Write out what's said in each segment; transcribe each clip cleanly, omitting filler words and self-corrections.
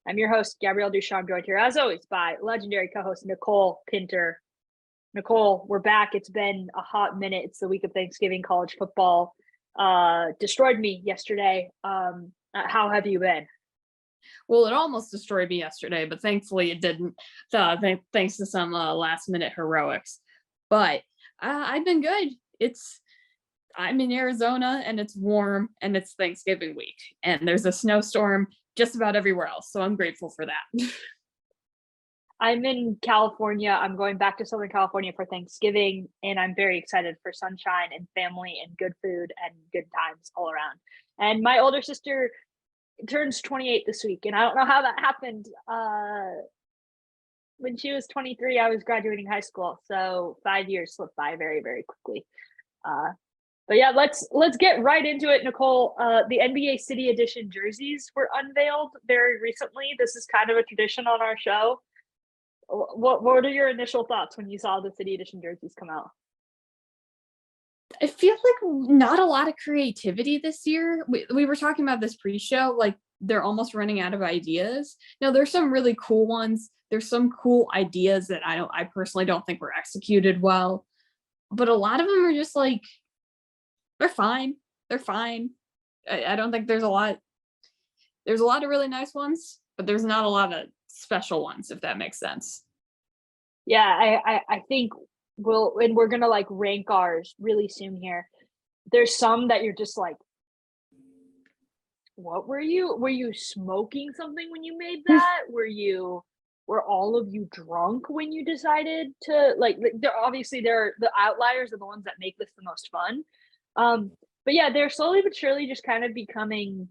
I'm your host, Gabrielle Duchamp, joined here as always by legendary co-host Nicole Pinter. Nicole, we're back. It's been a hot minute. It's the week of Thanksgiving. College football destroyed me yesterday. How have you been? Well, it almost destroyed me yesterday, but thankfully it didn't, thanks to some last-minute heroics. But I've been good. I'm in Arizona, and it's warm, and it's Thanksgiving week, and there's a snowstorm just about everywhere else, so I'm grateful for that. I'm in California. I'm going back to Southern California for Thanksgiving, and I'm very excited for sunshine and family and good food and good times all around. And my older sister turns 28 this week, and I don't know how that happened. When she was 23, I was graduating high school, so 5 years slipped by very, very quickly. But yeah, let's get right into it, Nicole. The NBA City Edition jerseys were unveiled very recently. This is kind of a tradition on our show. What are your initial thoughts when you saw the City Edition jerseys come out? I feel like not a lot of creativity this year. We were talking about this pre-show, like they're almost running out of ideas. Now, there's some really cool ones. There's some cool ideas that I personally don't think were executed well, but a lot of them are just like, they're fine. They're fine. I don't think there's a lot of really nice ones, but there's not a lot of special ones, if that makes sense. Yeah, I think we're gonna like rank ours really soon here. There's some that you're just like, what were you smoking something when you made that? Were all of you drunk when you decided to like, they're the outliers are the ones that make this the most fun. But yeah, they're slowly but surely just kind of becoming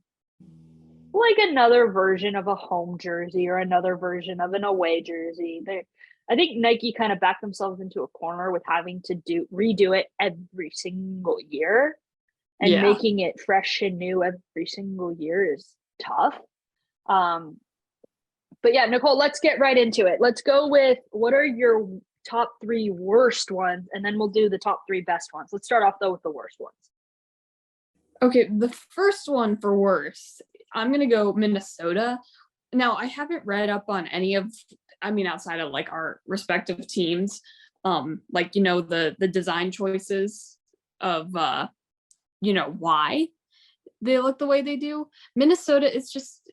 like another version of a home jersey or another version of an away jersey. I think Nike kind of backed themselves into a corner with having to redo it every single year, and making it fresh and new every single year is tough. But yeah, Nicole, let's get right into it. Let's go with what are your top 3 worst ones, and then we'll do the top 3 best ones. Let's start off though with the worst ones. Okay, the first one for worst, I'm gonna go Minnesota. Now, I haven't read up on any of, outside of like our respective teams, like, the design choices of, why they look the way they do. Minnesota is just,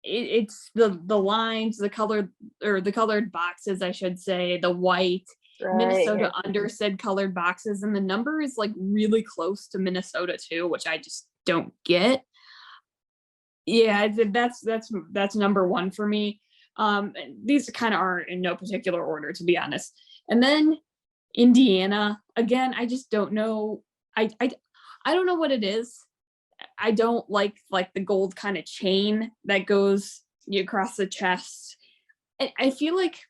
it's the lines, the colored boxes, I should say, the white. Right. Minnesota under said colored boxes, and the number is like really close to Minnesota too, which I just don't get. Yeah, that's number one for me. These kind of are in no particular order, to be honest. And then Indiana, again, I just don't know. I don't know what it is. I don't like the gold kind of chain that goes across the chest. I feel like,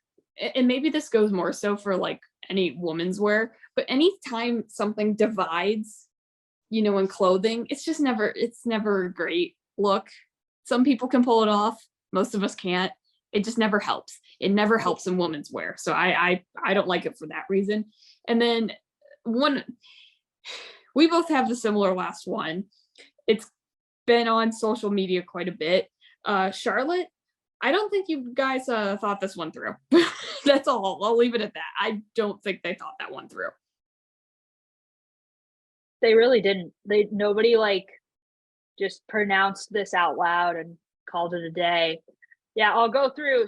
and maybe this goes more so for like any woman's wear, but anytime something divides, in clothing, it's never a great look. Some people can pull it off. Most of us can't. It just never helps. It never helps in women's wear. So I don't like it for that reason. And then we both have the similar last one. It's been on social media quite a bit. Charlotte, I don't think you guys thought this one through. That's all. I'll leave it at that. I don't think they thought that one through. They really didn't. Nobody like just pronounced this out loud and called it a day. Yeah, I'll go through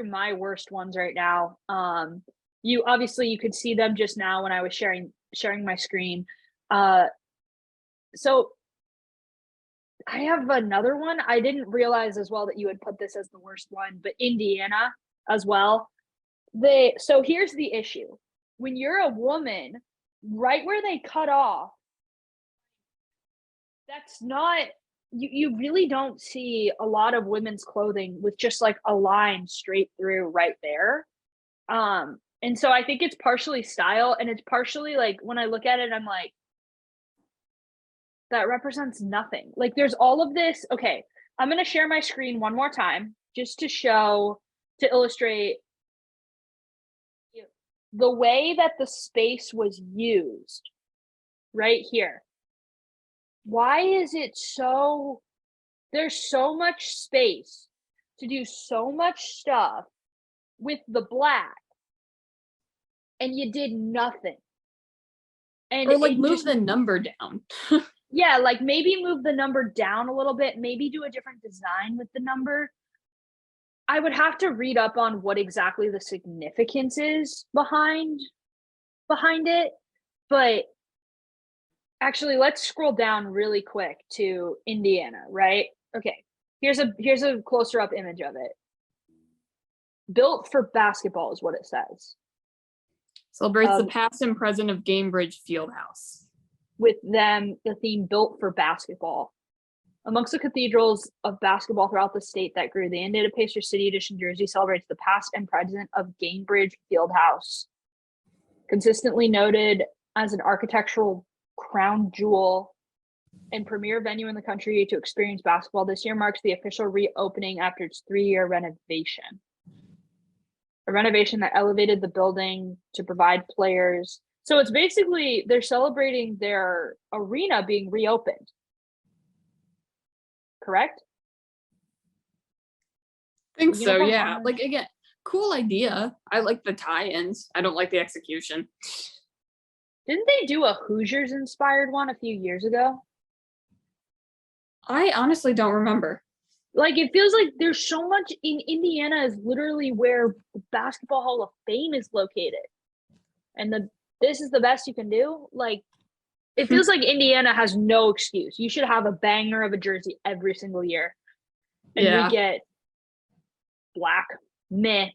my worst ones right now. You could see them just now when I was sharing my screen. So I have another one. I didn't realize as well that you had put this as the worst one, but Indiana as well. So here's the issue. When you're a woman, right where they cut off, that's not, you really don't see a lot of women's clothing with just like a line straight through right there. And so I think it's partially style, and it's partially like when I look at it, I'm like, that represents nothing. Like there's all of this. Okay, I'm going to share my screen one more time just to illustrate the way that the space was used right here. Why is it there's so much space to do so much stuff with the black and you did nothing. And Or like it move just, the number down. yeah, like maybe move the number down a little bit, maybe do a different design with the number. I would have to read up on what exactly the significance is behind it. But actually, let's scroll down really quick to Indiana, right? Okay. Here's a closer up image of it. Built for basketball is what it says. Celebrates the past and present of Gamebridge Fieldhouse. With them, the theme built for basketball. Amongst the cathedrals of basketball throughout the state that grew, the Indiana Pacers City Edition jersey celebrates the past and present of Gamebridge Fieldhouse. Consistently noted as an architectural crown jewel and premier venue in the country to experience basketball, this year marks the official reopening after its 3-year renovation. A renovation that elevated the building to provide players. So it's basically they're celebrating their arena being reopened. Correct? I think so, yeah. Like, again, cool idea. I like the tie-ins. I don't like the execution. Didn't they do a Hoosiers inspired one a few years ago? I honestly don't remember. Like, it feels like there's so much in Indiana is literally where the Basketball Hall of Fame is located. And this is the best you can do. Like, it feels like Indiana has no excuse. You should have a banger of a jersey every single year. And we get black, meh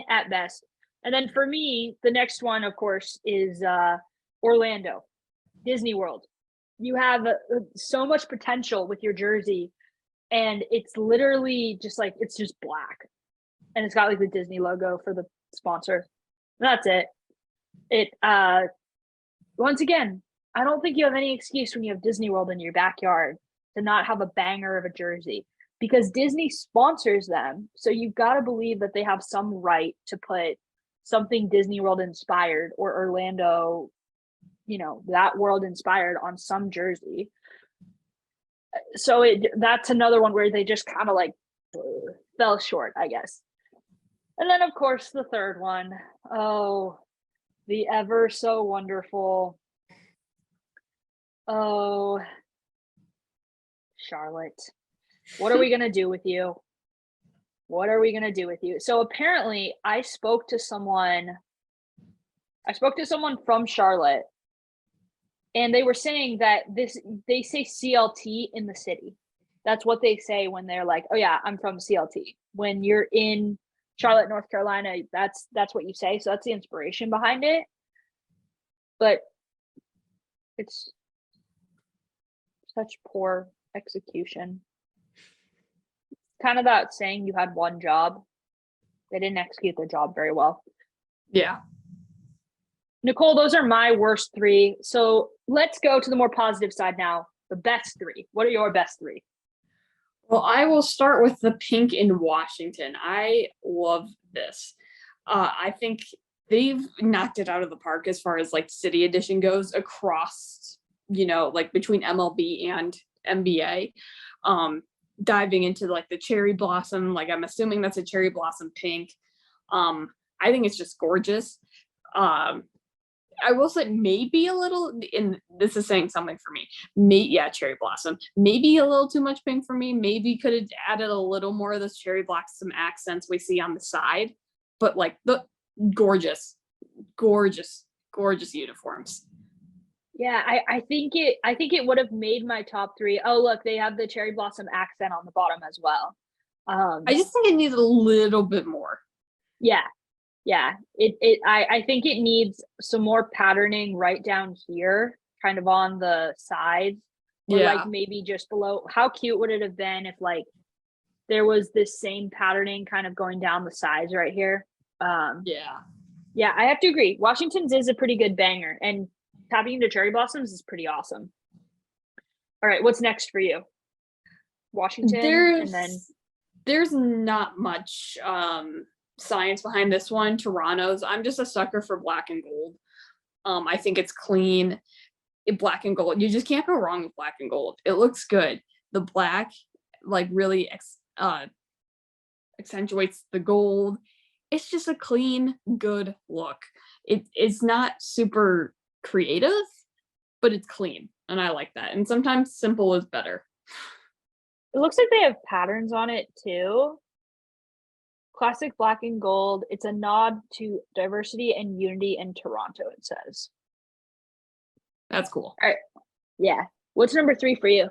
at best. And then for me, the next one, of course, is Orlando, Disney World. You have so much potential with your jersey, and it's literally just like, it's just black. And it's got like the Disney logo for the sponsor. That's it. Once again, I don't think you have any excuse when you have Disney World in your backyard to not have a banger of a jersey, because Disney sponsors them. So you've got to believe that they have some right to put something Disney World inspired or Orlando, that world inspired on some jersey. So that's another one where they just kind of like fell short, I guess. And then, of course, the third one. Oh, the ever so wonderful. Oh, Charlotte. What are we going to do with you? What are we going to do with you? So apparently I spoke to someone from Charlotte, and they were saying that they say CLT in the city. That's what they say when they're like, oh yeah, I'm from CLT. When you're in Charlotte, North Carolina, that's what you say. So that's the inspiration behind it. But it's such poor execution. Kind of that saying you had one job. They didn't execute their job very well. Yeah. Nicole, those are my worst 3. So let's go to the more positive side now. The best 3. What are your best 3? Well, I will start with the pink in Washington. I love this. I think they've knocked it out of the park as far as like city edition goes across, like between MLB and NBA. Diving into like the cherry blossom, like I'm assuming that's a cherry blossom pink. I think it's just gorgeous. I will say maybe a little, and this is saying something for me. Cherry blossom. Maybe a little too much pink for me. Maybe could have added a little more of those cherry blossom accents we see on the side. But like the gorgeous uniforms. Yeah, I think it would have made my top 3. Oh, look, they have the cherry blossom accent on the bottom as well. I just think it needs a little bit more. Yeah. I think it needs some more patterning right down here, kind of on the sides, or like maybe just below. How cute would it have been if like there was this same patterning kind of going down the sides right here? Yeah, I have to agree. Washington's is a pretty good banger, and tapping into cherry blossoms is pretty awesome. All right, what's next for you? Washington, and then there's not much science behind this one. Toronto's. I'm just a sucker for black and gold. I think it's clean. Black and gold. You just can't go wrong with black and gold. It looks good. The black, like really accentuates the gold. It's just a clean, good look. It's not super creative, but it's clean, and I like that. And sometimes simple is better. It looks like they have patterns on it too. Classic black and gold. It's a nod to diversity and unity in Toronto, it says. That's cool. All right. Yeah. What's number 3 for you?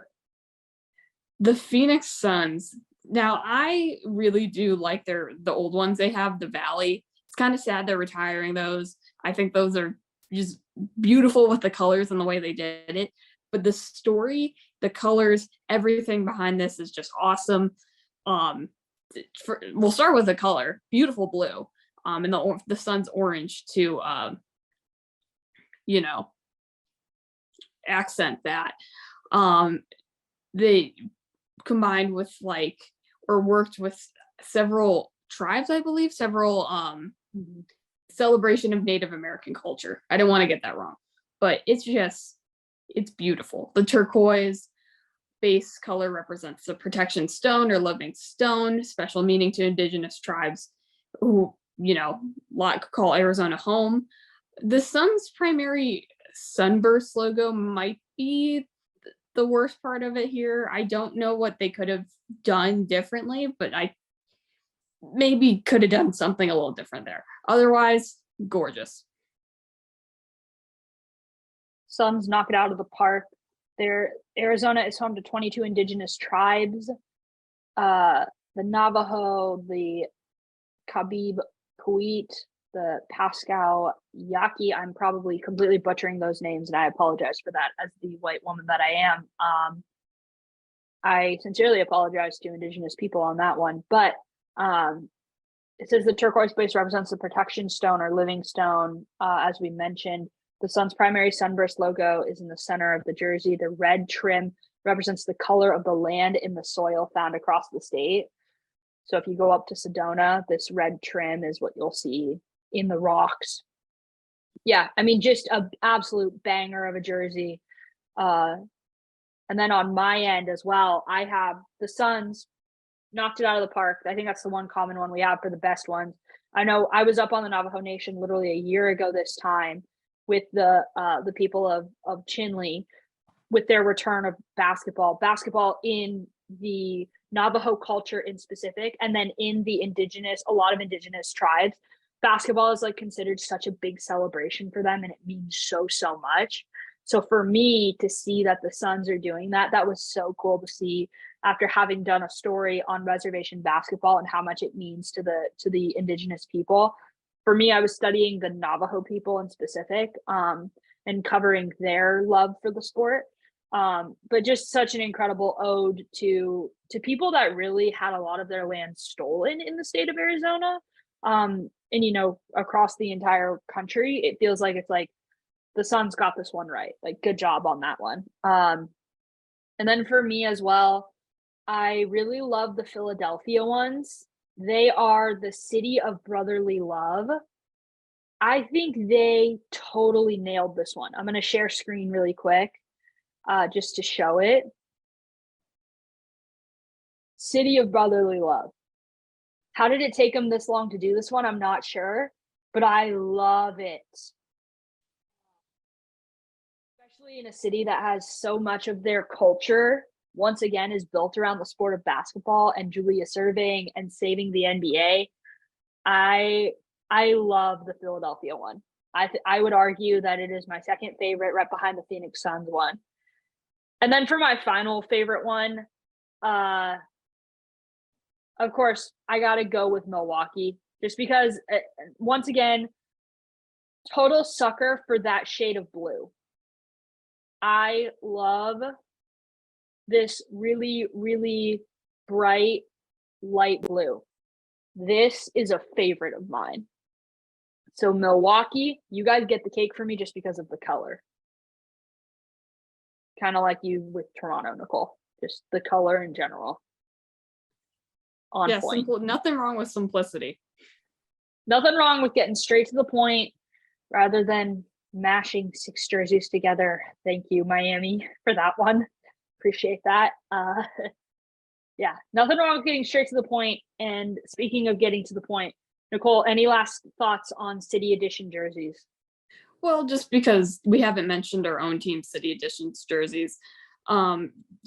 The Phoenix Suns. Now, I really do like the old ones they have, the Valley. It's kind of sad they're retiring those. I think those are just beautiful with the colors and the way they did it. But the story, the colors, everything behind this is just awesome. We'll start with the color, beautiful blue, and the sun's orange to accent that. They combined with or worked with several tribes, I believe, several celebration of Native American culture. I don't want to get that wrong, but it's beautiful. The turquoise base color represents the protection stone or living stone, special meaning to indigenous tribes who, call Arizona home. The sun's primary sunburst logo might be the worst part of it here. I don't know what they could have done differently, but I maybe could have done something a little different there. Otherwise, gorgeous. Suns knock it out of the park. Arizona is home to 22 indigenous tribes. The Navajo, the Kabib Puit, the Pascal Yaqui. I'm probably completely butchering those names, and I apologize for that as the white woman that I am. I sincerely apologize to indigenous people on that one, but it says the turquoise base represents the protection stone or living stone, as we mentioned. The sun's primary sunburst logo is in the center of the jersey. The red trim represents the color of the land in the soil found across the state. So if you go up to Sedona, this red trim is what you'll see in the rocks. Yeah, I mean, just an absolute banger of a jersey. And then on my end as well, I have the Suns knocked it out of the park. I think that's the one common one we have for the best ones. I know I was up on the Navajo Nation literally a year ago this time with the people of Chinle with their return of basketball in the Navajo culture in specific, and then in the a lot of indigenous tribes, basketball is considered such a big celebration for them, and it means so much. So for me to see that the Suns are doing that was so cool to see after having done a story on reservation basketball and how much it means to the indigenous people. For me, I was studying the Navajo people in specific, and covering their love for the sport. But just such an incredible ode to people that really had a lot of their land stolen in the state of Arizona. And across the entire country, it feels like it's the Suns got this one right. Good job on that one. And then for me as well, I really love the Philadelphia ones. They are the city of brotherly love. I think they totally nailed this one. I'm going to share screen really quick, just to show it. City of brotherly love. How did it take them this long to do this one? I'm not sure, but I love it. Especially in a city that has so much of their culture, once again, is built around the sport of basketball and Julia serving and saving the NBA. I love the Philadelphia one. I would argue that it is my second favorite, right behind the Phoenix Suns one. And then for my final favorite one, of course, I got to go with Milwaukee, just because, once again, total sucker for that shade of blue. I love this really, really bright light blue. This is a favorite of mine. So Milwaukee, you guys get the cake for me just because of the color. Kind of like you with Toronto, Nicole. Just the color in general. On point. Nothing wrong with simplicity. Nothing wrong with getting straight to the point rather than mashing 6 jerseys together. Thank you, Miami, for that one. Appreciate that. Yeah, nothing wrong with getting straight to the point. And speaking of getting to the point, Nicole, any last thoughts on City Edition jerseys? Well, just because we haven't mentioned our own team City Editions jerseys.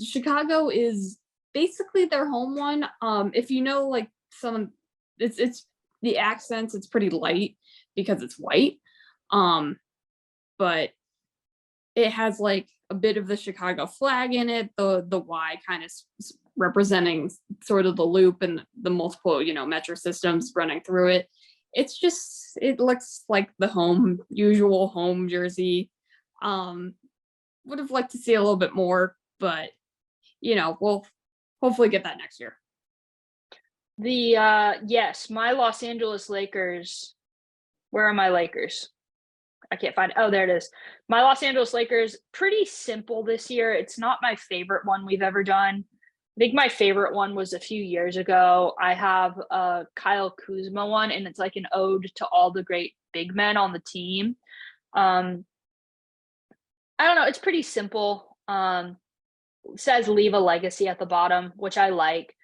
Chicago is basically their home one. If you know like some it's the accents, it's pretty light because it's white. Um, but it has like a bit of the Chicago flag in it, the Y kind of representing sort of the loop and the multiple, metro systems running through it. It's just it looks like the usual home jersey. Would have liked to see a little bit more, but we'll hopefully get that next year. Yes, my Los Angeles Lakers. Where are my Lakers? I can't find it. Oh, there it is. My Los Angeles Lakers, pretty simple this year. It's not my favorite one we've ever done. I think my favorite one was a few years ago. I have a Kyle Kuzma one, and it's like an ode to all the great big men on the team. I don't know. It's pretty simple. Says leave a legacy at the bottom, which I like.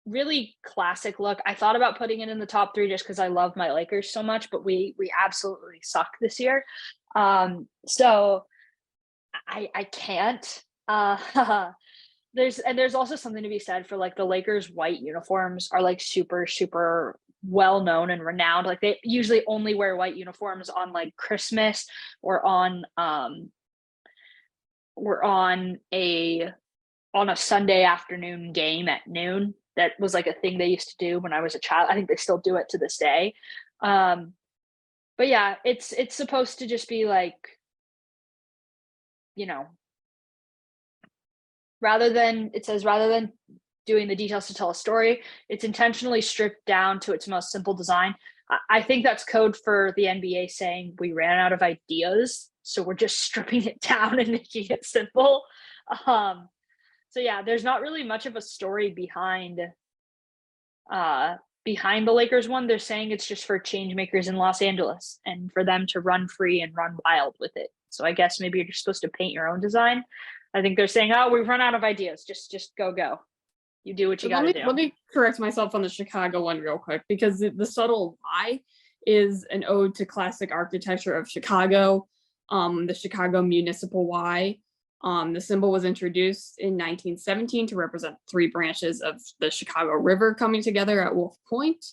Really classic look. I thought about putting it in the top 3 just because I love my Lakers so much, but we absolutely suck this year. So I can't. There's also something to be said for like the Lakers white uniforms are like super, super well known and renowned. Like they usually only wear white uniforms on like Christmas or on a Sunday afternoon game at noon. That was like a thing they used to do when I was a child. I think they still do it to this day. But yeah, it's supposed to just be like, rather than doing the details to tell a story, it's intentionally stripped down to its most simple design. I think that's code for the NBA saying we ran out of ideas, so we're just stripping it down and making it simple. So yeah, there's not really much of a story behind the Lakers one. They're saying it's just for change makers in Los Angeles and for them to run free and run wild with it. So I guess maybe you're just supposed to paint your own design. I think they're saying, "Oh, we've run out of ideas. Just go. You do what you got to do." Let me correct myself on the Chicago one real quick because the subtle Y is an ode to classic architecture of Chicago, the Chicago Municipal Y. The symbol was introduced in 1917 to represent 3 branches of the Chicago River coming together at Wolf Point.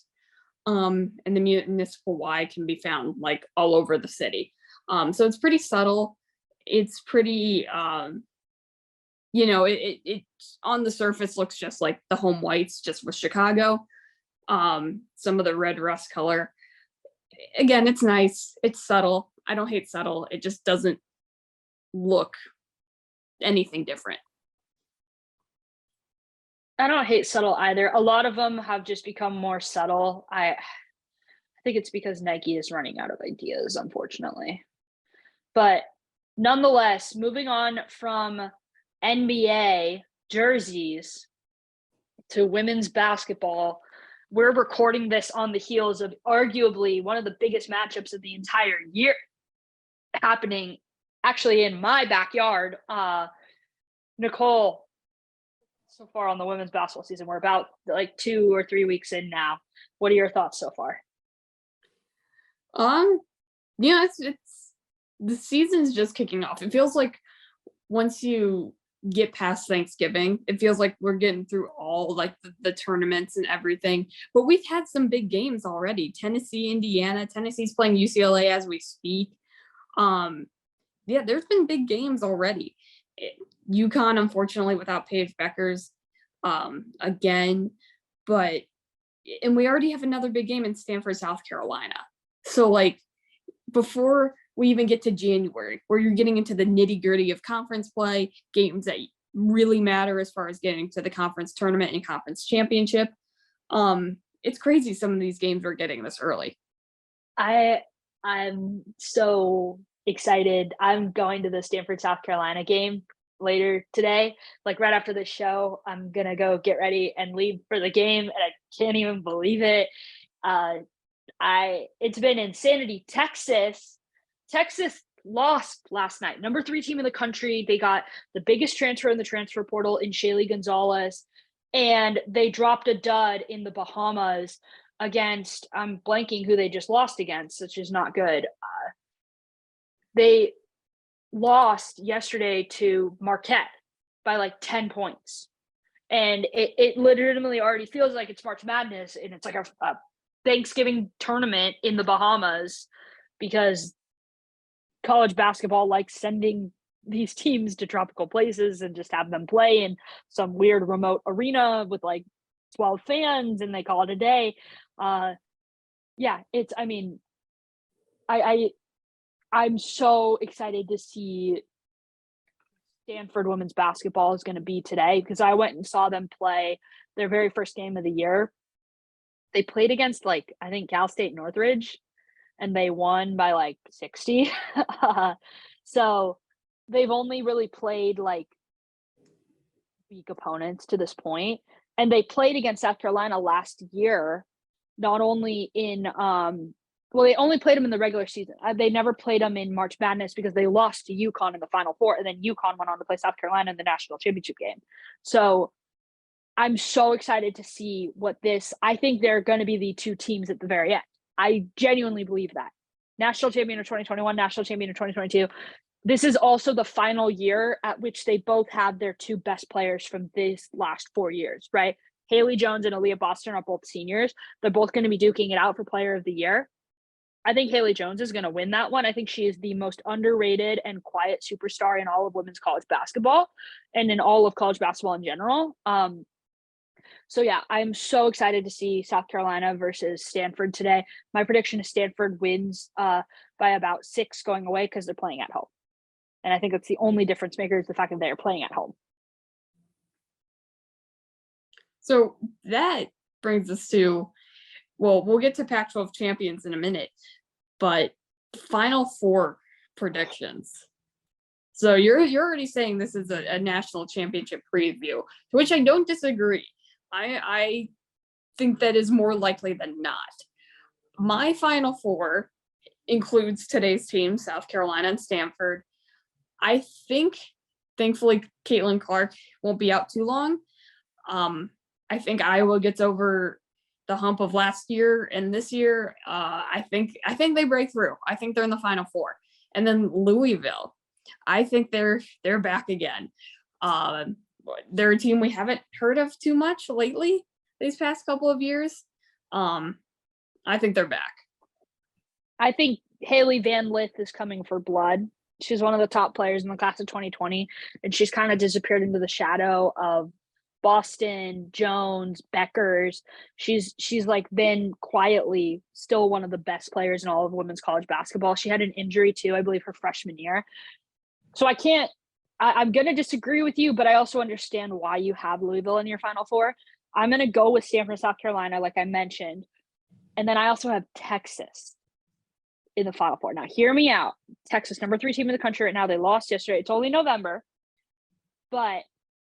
And the municipal Y can be found like all over the city. So it's pretty subtle. It's pretty, it on the surface looks just like the home whites, just with Chicago. Some of the red rust color. Again, it's nice. It's subtle. I don't hate subtle. It just doesn't look anything different. I don't hate subtle either. A lot of them have just become more subtle. I think it's because Nike is running out of ideas, unfortunately. But nonetheless, moving on from NBA jerseys to women's basketball, we're recording this on the heels of arguably one of the biggest matchups of the entire year happening actually in my backyard. Nicole, so far on the women's basketball season, we're about like 2 or 3 weeks in now. What are your thoughts so far? Yeah, it's the season's just kicking off. It feels like once you get past Thanksgiving, it feels like we're getting through all like the tournaments and everything. But we've had some big games already. Tennessee, Indiana. Tennessee's playing UCLA as we speak. Yeah, there's been big games already. UConn, unfortunately, without Paige Beckers again, and we already have another big game in Stanford, South Carolina. So like before we even get to January, where you're getting into the nitty gritty of conference play, games that really matter as far as getting to the conference tournament and conference championship. It's crazy some of these games are getting this early. I'm so excited. I'm going to the Stanford, South Carolina game later today. Like right after the show, I'm gonna go get ready and leave for the game, and I can't even believe it. It's been insanity. Texas lost last night. Number 3 team in the country. They got the biggest transfer in the transfer portal in Shaylee Gonzalez, and they dropped a dud in the Bahamas against, I'm blanking who they just lost against, which is not good. They lost yesterday to Marquette by like 10 points. And it legitimately already feels like it's March Madness, and it's like a Thanksgiving tournament in the Bahamas, because college basketball likes sending these teams to tropical places and just have them play in some weird remote arena with like 12 fans, and they call it a day. Yeah, it's, I mean, I'm so excited to see Stanford women's basketball is going to be today, because I went and saw them play their very first game of the year. They played against, like, I think Cal State Northridge, and they won by like 60. So they've only really played like weak opponents to this point. And they played against South Carolina last year, not only in well, they only played them in the regular season. They never played them in March Madness because they lost to UConn in the Final Four, and then UConn went on to play South Carolina in the national championship game. So I'm so excited to see what this. I think they're going to be the 2 teams at the very end. I genuinely believe that. National champion of 2021, national champion of 2022. This is also the final year at which they both have their 2 best players from this last 4 years, right? Haley Jones and Aaliyah Boston are both seniors. They're both going to be duking it out for player of the year. I think Haley Jones is going to win that one. I think she is the most underrated and quiet superstar in all of women's college basketball, and in all of college basketball in general. So yeah, I'm so excited to see South Carolina versus Stanford today. My prediction is Stanford wins by about 6 going away, because they're playing at home. And I think that's the only difference maker, is the fact that they are playing at home. So that brings us to, well, we'll get to Pac-12 champions in a minute, but Final Four predictions. So you're already saying this is a national championship preview, to which I don't disagree. I think that is more likely than not. My Final Four includes today's team, South Carolina and Stanford. I think, thankfully, Caitlin Clark won't be out too long. I think Iowa gets over the hump of last year, and this year, I think they break through. I think they're in the Final Four. And then Louisville, I think they're back again. They're a team we haven't heard of too much lately these past couple of years. I think they're back. I think Haley Van Lith is coming for blood. She's one of the top players in the class of 2020, and she's kind of disappeared into the shadow of Boston, Jones, Beckers. She's like been quietly still one of the best players in all of women's college basketball. She had an injury too, I believe, her freshman year. So I'm going to disagree with you, but I also understand why you have Louisville in your Final Four. I'm going to go with Stanford, South Carolina, like I mentioned. And then I also have Texas in the Final Four. Now, hear me out. Texas, number 3 team in the country right now. They lost yesterday. It's only November, but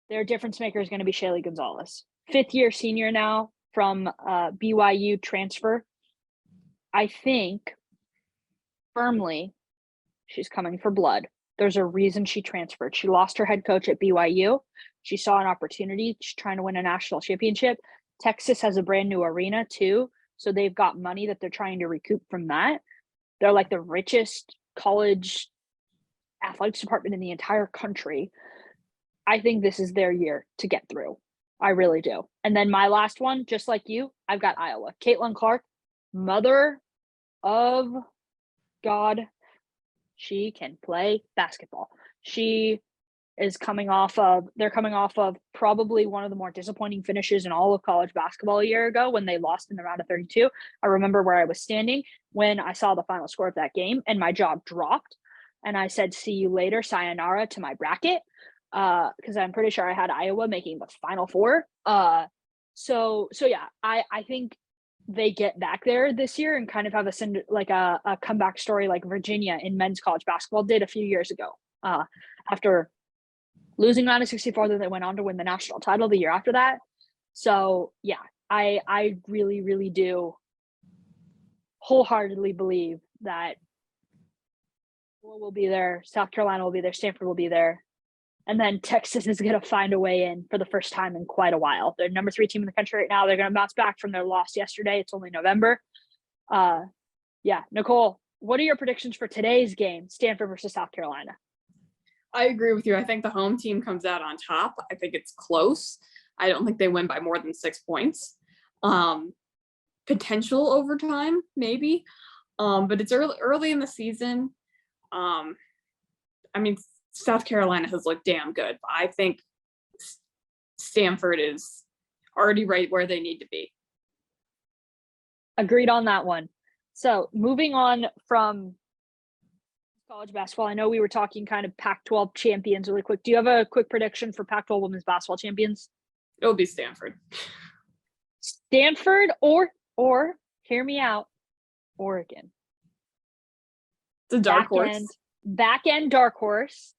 their difference maker is going to be Shaylee Gonzalez. 5th-year senior now from BYU transfer. I think firmly she's coming for blood. There's a reason she transferred. She lost her head coach at BYU. She saw an opportunity. She's trying to win a national championship. Texas has a brand new arena too, so they've got money that they're trying to recoup from that. They're like the richest college athletics department in the entire country. I think this is their year to get through. I really do. And then my last one, just like you, I've got Iowa. Caitlin Clark, mother of God. She can play basketball. They're coming off of probably one of the more disappointing finishes in all of college basketball a year ago when they lost in the round of 32. I remember where I was standing when I saw the final score of that game, and my jaw dropped. And I said, see you later, sayonara, to my bracket, because I'm pretty sure I had Iowa making the Final Four. So yeah, I think they get back there this year and kind of have a comeback story like Virginia in men's college basketball did a few years ago. After losing round of 64, then they went on to win the national title the year after that. So yeah, I really, really do wholeheartedly believe that Will be there. South Carolina will be there. Stanford will be there. And then Texas is going to find a way in for the first time in quite a while. They're number 3 team in the country right now. They're going to bounce back from their loss yesterday. It's only November. Yeah, Nicole, what are your predictions for today's game, Stanford versus South Carolina? I agree with you. I think the home team comes out on top. I think it's close. I don't think they win by more than 6 points. Potential overtime, maybe. But it's early in the season. I mean, South Carolina has looked damn good. I think Stanford is already right where they need to be. Agreed on that one. So moving on from college basketball, I know we were talking kind of Pac-12 champions really quick. Do you have a quick prediction for Pac-12 women's basketball champions? It'll be Stanford. Stanford or hear me out, Oregon. It's a dark horse. Back end dark horse.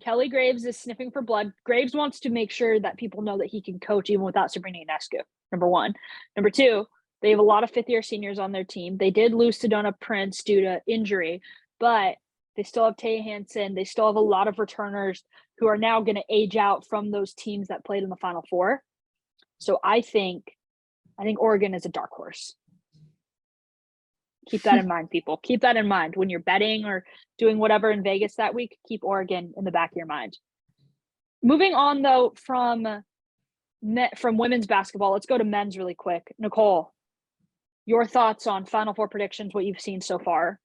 Kelly Graves is sniffing for blood. Graves wants to make sure that people know that he can coach even without Sabrina Ionescu, number one. Number two, they have a lot of fifth-year seniors on their team. They did lose Sedona Prince due to injury, but they still have Taya Hansen. They still have a lot of returners who are now going to age out from those teams that played in the Final Four. So I think Oregon is a dark horse. Keep that in mind, people. Keep that in mind when you're betting or doing whatever in Vegas that week. Keep Oregon in the back of your mind. Moving on, though, from women's basketball, let's go to men's really quick. Nicole, your thoughts on Final Four predictions, what you've seen so far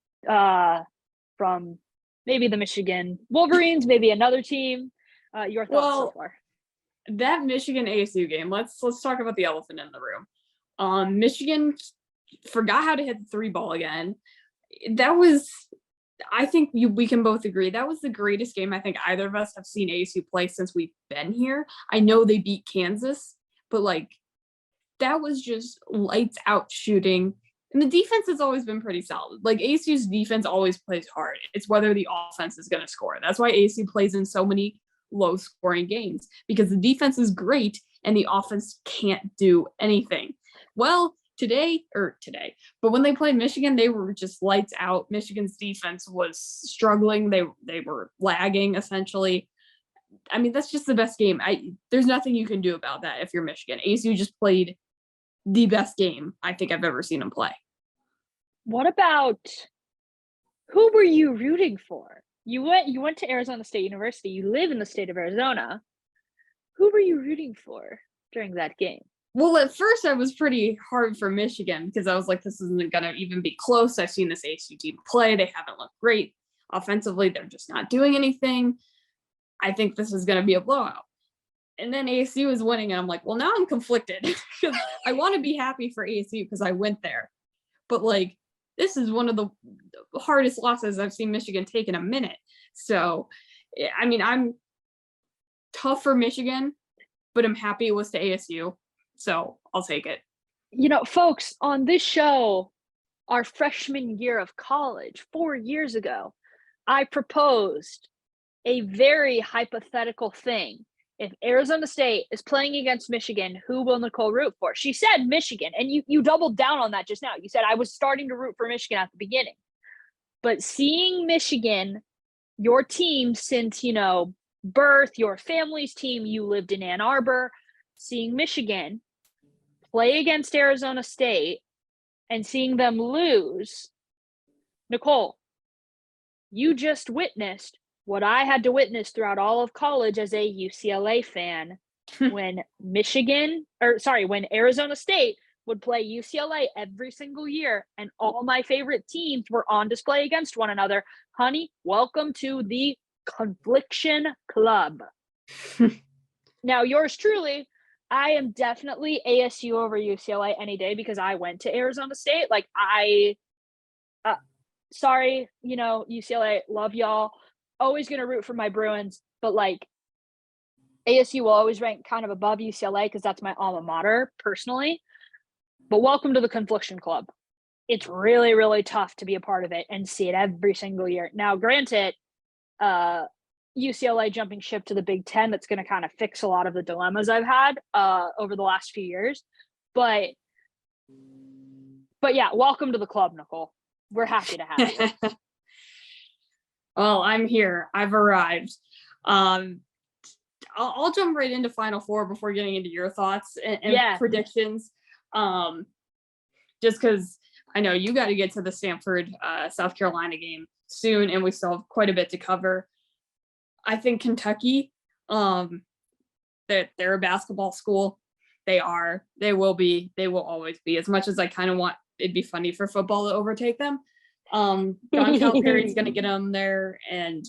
from maybe the Michigan Wolverines, maybe another team. Your thoughts so far? That Michigan ASU game, let's talk about the elephant in the room. Michigan forgot how to hit the 3 ball again. That was, I think we can both agree, that was the greatest game I think either of us have seen ASU play since we've been here. I know they beat Kansas, but that was just lights out shooting. And the defense has always been pretty solid. ASU's defense always plays hard. It's whether the offense is going to score. That's why ASU plays in so many low scoring games, because the defense is great and the offense can't do anything. Well, but when they played Michigan, they were just lights out. Michigan's defense was struggling. They were lagging essentially. I mean, that's just the best game. There's nothing you can do about that if you're Michigan. ASU just played the best game I think I've ever seen them play. What about, who were you rooting for? You went to Arizona State University. You live in the state of Arizona. Who were you rooting for during that game? Well, at first I was pretty hard for Michigan because I was like, this isn't going to even be close. I've seen this ASU team play. They haven't looked great. Offensively, they're just not doing anything. I think this is going to be a blowout. And then ASU is winning, and I'm like, well, now I'm conflicted because I want to be happy for ASU because I went there. But this is one of the hardest losses I've seen Michigan take in a minute. So, I mean, I'm tough for Michigan, but I'm happy it was to ASU. So I'll take it. Folks, on this show, our freshman year of college, 4 years ago, I proposed a very hypothetical thing. If Arizona State is playing against Michigan, who will Nicole root for? She said Michigan, and you doubled down on that just now. You said I was starting to root for Michigan at the beginning. But seeing Michigan, your team since, birth, your family's team, you lived in Ann Arbor, seeing Michigan play against Arizona State and seeing them lose, Nicole, you just witnessed what I had to witness throughout all of college as a UCLA fan when Arizona State would play UCLA every single year and all my favorite teams were on display against one another. Honey, welcome to the Confliction Club. Now, yours truly, I am definitely ASU over UCLA any day because I went to Arizona State. Sorry, UCLA, love y'all. Always going to root for my Bruins, but ASU will always rank kind of above UCLA because that's my alma mater personally. But welcome to the Confliction Club. It's really, really tough to be a part of it and see it every single year. Now, granted, UCLA jumping ship to the Big Ten, that's going to kind of fix a lot of the dilemmas I've had over the last few years. But yeah, welcome to the club, Nicole. We're happy to have you. Well, I'm here. I've arrived. Um, I'll jump right into Final Four before getting into your thoughts and Yeah. predictions. Just because I know you got to get to the Stanford, South Carolina game soon, and we still have quite a bit to cover. I think Kentucky, they're a basketball school. They are. They will be. They will always be. As much as I kind of want, it'd be funny for football to overtake them. John Calipari's going to get them there, and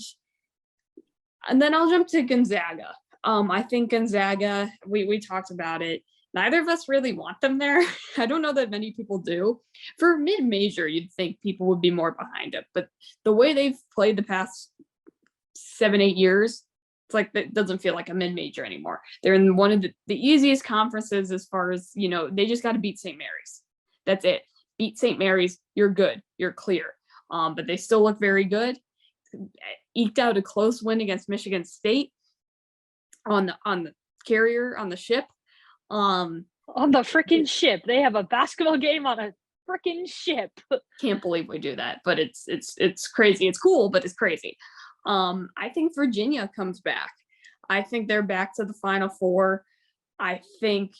then I'll jump to Gonzaga. I think Gonzaga. We talked about it. Neither of us really want them there. I don't know that many people do. For mid-major, you'd think people would be more behind it, but the way they've played the past 7-8 years, it's like that doesn't feel like a mid-major anymore. They're in one of the easiest conferences as far as, they just got to beat St. Mary's. That's it. Beat St. Mary's, you're good. You're clear. But they still look very good. Eked out a close win against Michigan State on the carrier, on the ship. On the freaking ship. They have a basketball game on a freaking ship. Can't believe we do that, but it's crazy. It's cool, but it's crazy. I think Virginia comes back. I think they're back to the Final Four. I think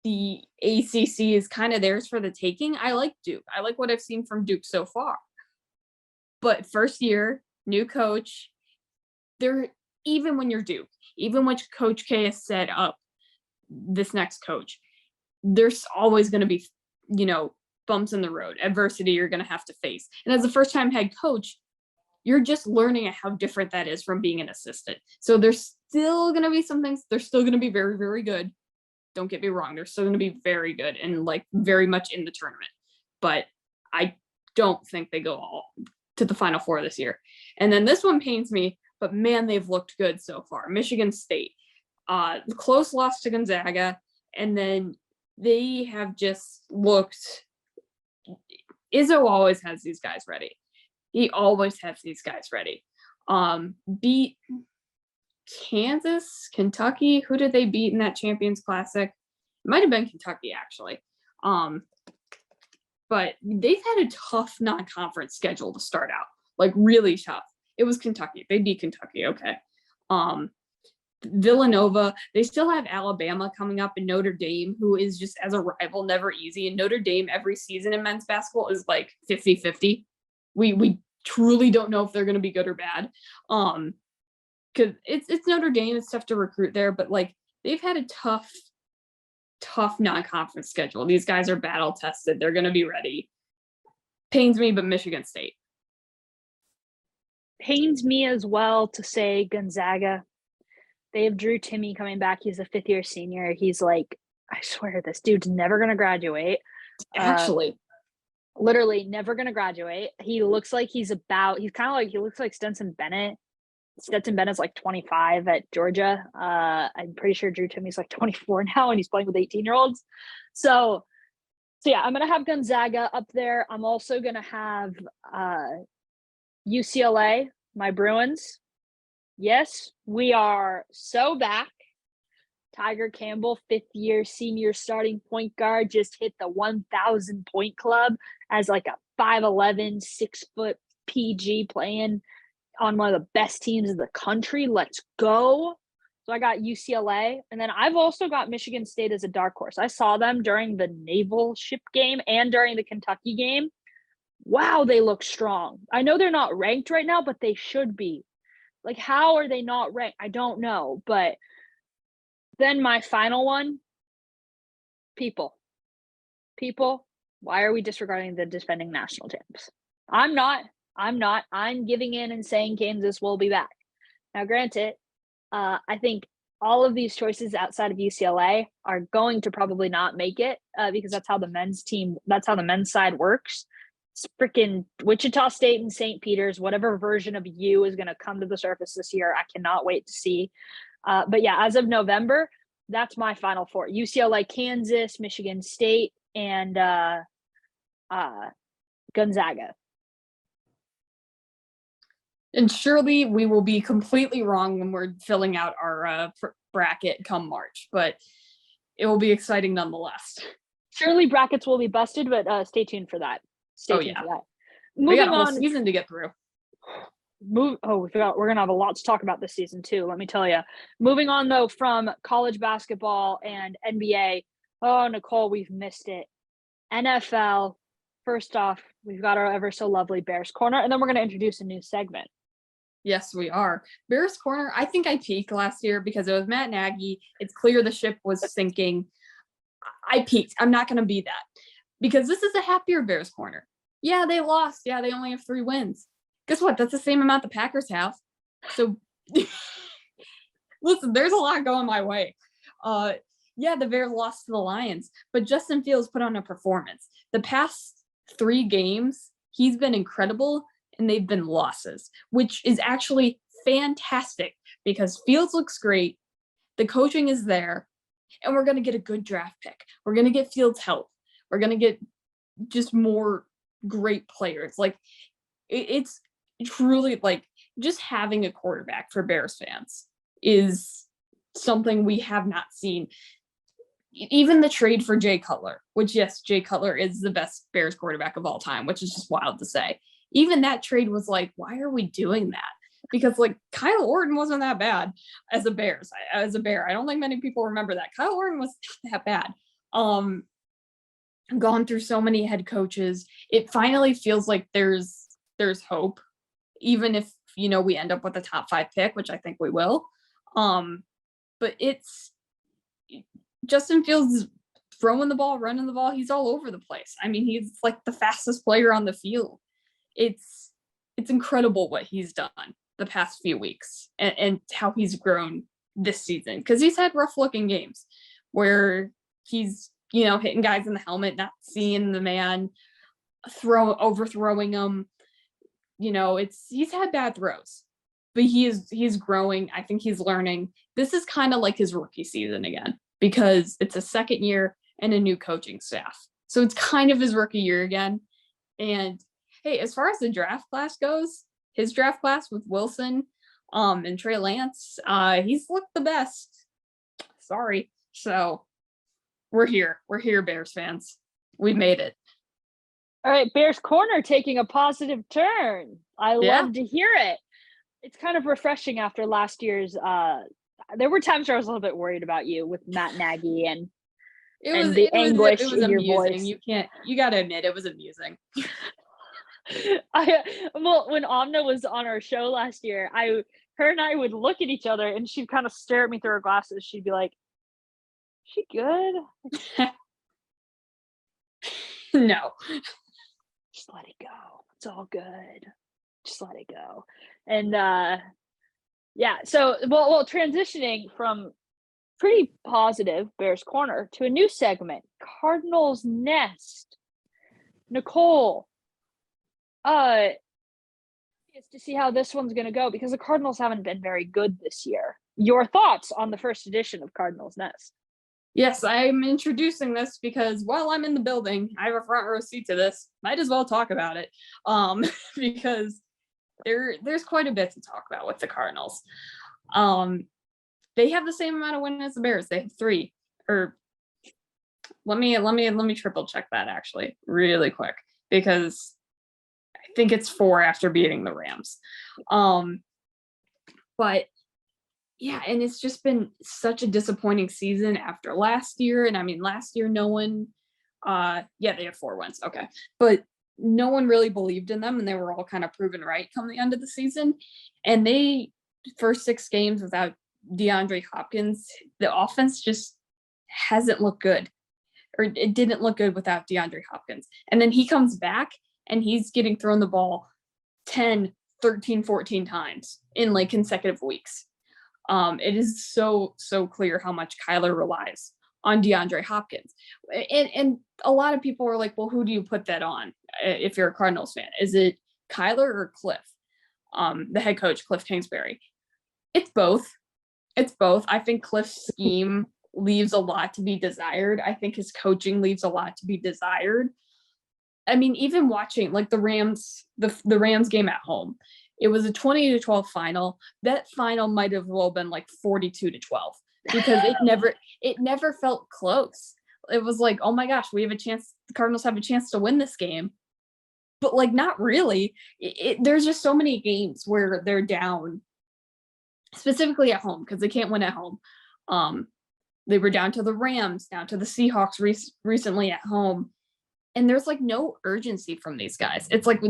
the ACC is kind of theirs for the taking. I like Duke. I like what I've seen from Duke so far. But first year, new coach, even when you're Duke, even when Coach K has set up this next coach, there's always going to be, bumps in the road, adversity you're going to have to face. And as a first-time head coach, you're just learning how different that is from being an assistant. So there's still going to be some things. They're still going to be very, very good. Don't get me wrong. They're still going to be very good and very much in the tournament. But I don't think they go all to the Final Four this year. And then this one pains me, but man, they've looked good so far. Michigan State, close loss to Gonzaga. And then they have just looked. Izzo always has these guys ready. He always has these guys ready. Beat Kansas, Kentucky. Who did they beat in that Champions Classic? It might have been Kentucky, actually. But they've had a tough non-conference schedule to start out, really tough. It was Kentucky. They beat Kentucky, okay. Villanova, they still have Alabama coming up, and Notre Dame, who is just as a rival, never easy. And Notre Dame every season in men's basketball is 50-50. We truly don't know if they're going to be good or bad. Because it's Notre Dame. It's tough to recruit there, but they've had a tough non-conference schedule. These guys are battle tested. They're going to be ready. Pains me, but Michigan State. Pains me as well to say Gonzaga. They have Drew Timme coming back. He's a fifth-year senior. He's I swear, this dude's never going to graduate. Actually. Literally never going to graduate. He looks like he looks like Stetson Bennett. Stetson Bennett's 25 at Georgia. I'm pretty sure Drew Timme's 24 now, and he's playing with 18-year-olds. So yeah, I'm going to have Gonzaga up there. I'm also going to have UCLA, my Bruins. Yes, we are so back. Tiger Campbell, fifth-year senior starting point guard, just hit the 1,000-point club as a 5'11", 6-foot PG playing on one of the best teams in the country. Let's go. So I got UCLA. And then I've also got Michigan State as a dark horse. I saw them during the naval ship game and during the Kentucky game. Wow, they look strong. I know they're not ranked right now, but they should be. How are they not ranked? I don't know. But then my final one, people, why are we disregarding the defending national champs? I'm not. I'm giving in and saying Kansas will be back. Now, granted, I think all of these choices outside of UCLA are going to probably not make it because that's how the men's side works. It's freaking Wichita State and St. Peter's, whatever version of you is going to come to the surface this year. I cannot wait to see. But yeah, as of November, that's my Final Four: UCLA, Kansas, Michigan State, and Gonzaga. And surely we will be completely wrong when we're filling out our bracket come March, but it will be exciting nonetheless. Surely brackets will be busted, but stay tuned for that. Stay tuned for that. We got a whole season to get through. We forgot we're gonna have a lot to talk about this season too. Let me tell you. Moving on though from college basketball and NBA. Oh, Nicole, we've missed it. NFL. First off, we've got our ever so lovely Bears Corner, and then we're gonna introduce a new segment. Yes, we are. Bears Corner, I think I peaked last year because it was Matt Nagy. It's clear the ship was sinking. I peaked. I'm not going to be that because this is a happier Bears Corner. Yeah, they lost. Yeah, they only have 3 wins. Guess what? That's the same amount the Packers have. So, listen, there's a lot going my way. Yeah, the Bears lost to the Lions, but Justin Fields put on a performance. The past 3 games, he's been incredible, and they've been losses, which is actually fantastic because Fields looks great. The coaching is there, and we're going to get a good draft pick. We're going to get Fields' help. We're going to get just more great players. Like, it's truly like just having a quarterback for Bears fans is something we have not seen. Even the trade for Jay Cutler, which, yes, Jay Cutler is the best Bears quarterback of all time, which is just wild to say. Even that trade was like, why are we doing that? Because like Kyle Orton wasn't that bad as a Bear. I don't think many people remember that. Kyle Orton was not that bad. Gone through so many head coaches. It finally feels like there's hope, even if we end up with a top 5 pick, which I think we will. But it's Justin Fields throwing the ball, running the ball. He's all over the place. I mean, he's like the fastest player on the field. It's incredible what he's done the past few weeks and how he's grown this season, because he's had rough looking games where he's hitting guys in the helmet, not seeing the man, overthrowing them. He's had bad throws, but he's growing. I think he's learning. This is kind of like his rookie season again, because it's a second year and a new coaching staff. So it's kind of his rookie year again. And hey, as far as the draft class goes, his draft class with Wilson and Trey Lance, he's looked the best. Sorry. So we're here. We're here, Bears fans. We made it. All right, Bears Corner taking a positive turn. I love to hear it. It's kind of refreshing after last year's there were times where I was a little bit worried about you with Matt Nagy and the anguish in your voice. You got to admit, it was amusing. When Amna was on our show last year, her and I would look at each other and she'd kind of stare at me through her glasses. She'd be like, "Is she good?" No. Just let it go. It's all good. Just let it go. And so well, transitioning from pretty positive Bears Corner to a new segment, Cardinals Nest. Nicole, it's to see how this one's going to go, because the Cardinals haven't been very good this year. Your thoughts on the first edition of Cardinals Nest? Yes, I'm introducing this because while I'm in the building, I have a front row seat to this. Might as well talk about it, because there's quite a bit to talk about with the Cardinals. They have the same amount of wins as the Bears. They have 3. Or let me triple check that actually really quick, because I think it's 4 after beating the Rams. But yeah, and it's just been such a disappointing season after last year. And I mean, last year, no one, they had 4 wins. Okay. But no one really believed in them, and they were all kind of proven right come the end of the season. And first 6 games without DeAndre Hopkins, the offense just hasn't looked good, or it didn't look good without DeAndre Hopkins. And then he comes back and he's getting thrown the ball 10, 13, 14 times in like consecutive weeks. It is so clear how much Kyler relies on DeAndre Hopkins. And a lot of people are like, well, who do you put that on if you're a Cardinals fan? Is it Kyler or Cliff? The head coach, Cliff Kingsbury. It's both. I think Cliff's scheme leaves a lot to be desired. I think his coaching leaves a lot to be desired. I mean, even watching like the Rams game at home, it was a 20-12 final. That final might have well been like 42-12, because it never felt close. It was like, oh my gosh, we have a chance. The Cardinals have a chance to win this game. but like not really. There's just so many games where they're down, specifically at home, because they can't win at home. They were down to the Rams, down to the Seahawks recently at home. And there's like no urgency from these guys. It's like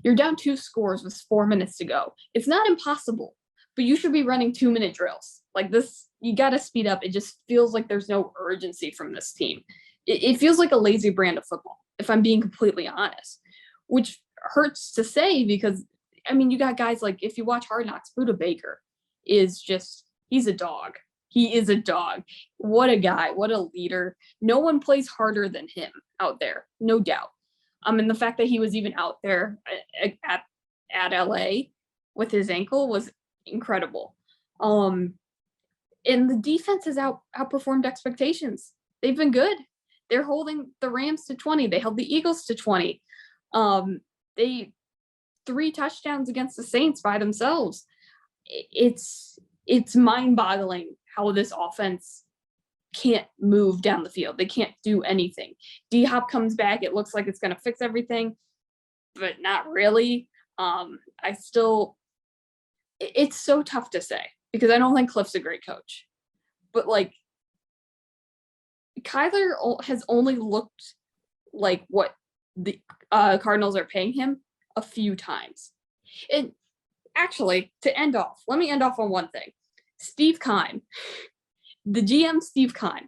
you're down 2 scores with 4 minutes to go. It's not impossible, but you should be running 2-minute drills. Like this, you got to speed up. It just feels like there's no urgency from this team. It feels like a lazy brand of football, if I'm being completely honest, which hurts to say because, I mean, you got guys like, if you watch Hard Knocks, Buda Baker is just, he's a dog. He is a dog. What a guy. What a leader. No one plays harder than him out there. No doubt. And the fact that he was even out there at LA with his ankle was incredible. And the defense has outperformed expectations. They've been good. They're holding the Rams to 20. They held the Eagles to 20. They 3 touchdowns against the Saints by themselves. It's mind-boggling how this offense can't move down the field. They can't do anything. D-Hop comes back. It looks like it's going to fix everything, but not really. It's so tough to say because I don't think Cliff's a great coach. But, like, Kyler has only looked like what the Cardinals are paying him a few times. And actually, to end off, let me end off on one thing. Steve Keim, the GM Steve Keim.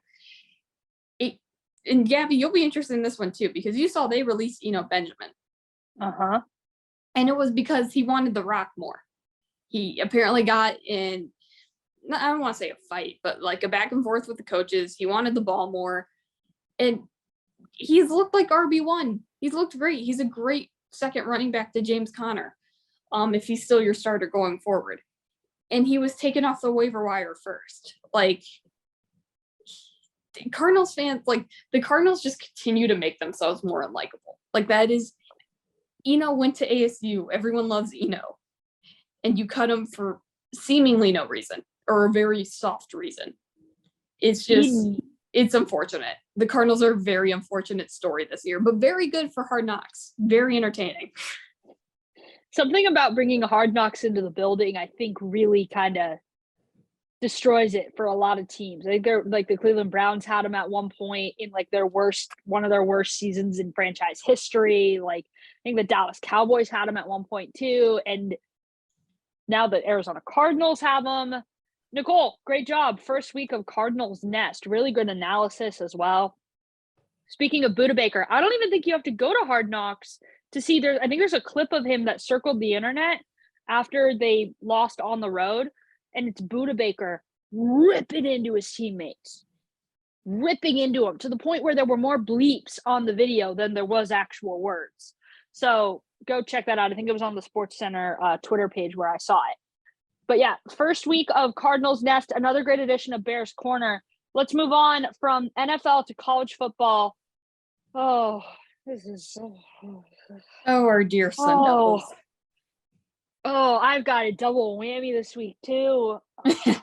And Gabby, you'll be interested in this one too, because you saw they released Benjamin. Uh-huh. And it was because he wanted the rock more. He apparently got in, I don't want to say a fight, but like a back and forth with the coaches. He wanted the ball more. And he's looked like RB1. He's looked great. He's a great second running back to James Conner, if he's still your starter going forward. And he was taken off the waiver wire first. Like, Cardinals fans, like, the Cardinals just continue to make themselves more unlikable. Like, that is, Eno went to ASU. Everyone loves Eno. And you cut him for seemingly no reason or a very soft reason. It's just, it's unfortunate. The Cardinals are a very unfortunate story this year, but very good for Hard Knocks. Very entertaining. Something about bringing Hard Knocks into the building, I think, really kind of destroys it for a lot of teams. I think they're like the Cleveland Browns had them at one point in like one of their worst seasons in franchise history. Like, I think the Dallas Cowboys had them at one point too. And now the Arizona Cardinals have them. Nicole, great job. First week of Cardinals Nest. Really good analysis as well. Speaking of Buda Baker, I don't even think you have to go to Hard Knocks to see I think there's a clip of him that circled the internet after they lost on the road, and it's Buda Baker ripping into his teammates, ripping into them to the point where there were more bleeps on the video than there was actual words. So go check that out. I think it was on the Sports Center Twitter page where I saw it. But yeah, first week of Cardinals Nest, another great edition of Bears Corner. Let's move on from NFL to college football. Oh, this is so... Oh, our dear Sun Devils. Oh, I've got a double whammy this week too. Okay,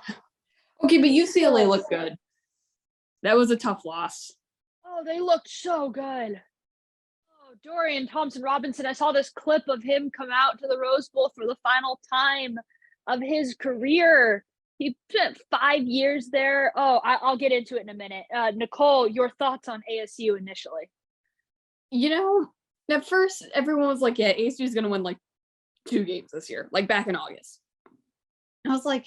but UCLA looked good. That was a tough loss. Oh, they looked so good. Oh, Dorian Thompson-Robinson, I saw this clip of him come out to the Rose Bowl for the final time of his career. He spent 5 years there. Oh, I'll get into it in a minute. Nicole, your thoughts on ASU initially? At first, everyone was like, yeah, ASU is going to win like 2 games this year, like back in August. I was like,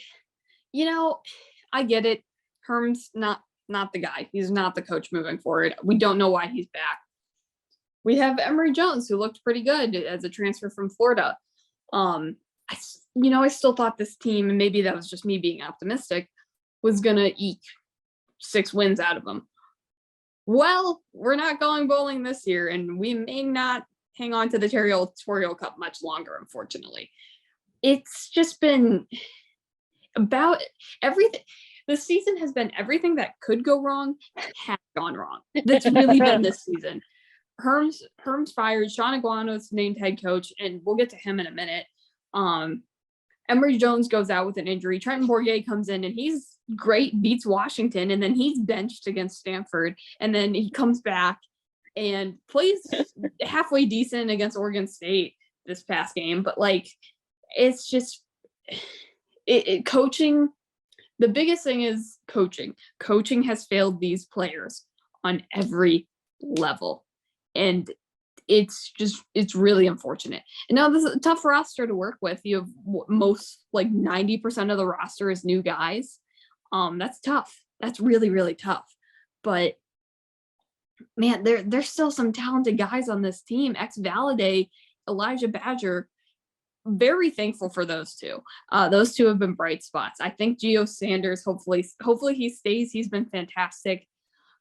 I get it. Herm's not the guy. He's not the coach moving forward. We don't know why he's back. We have Emory Jones, who looked pretty good as a transfer from Florida. I still thought this team, and maybe that was just me being optimistic, was going to eke 6 wins out of them. Well, we're not going bowling this year, and we may not hang on to the Territorial Cup much longer, unfortunately. It's just been about everything. The season has been everything that could go wrong has gone wrong. That's really been this season. Herm's fired. Sean Aguano's named head coach, and we'll get to him in a minute. Emory Jones goes out with an injury. Trenton Bourguet comes in, and he's great, beats Washington, and then he's benched against Stanford, and then he comes back, and plays halfway decent against Oregon State this past game. But like, it's just coaching. The biggest thing is coaching. Coaching has failed these players on every level. And it's really unfortunate. And now this is a tough roster to work with. You have most, like 90% of the roster is new guys. That's tough. That's really, really tough. But man, there's still some talented guys on this team. Valade, Elijah Badger, very thankful for those two. Those two have been bright spots. I think Gio Sanders, hopefully he stays. He's been fantastic.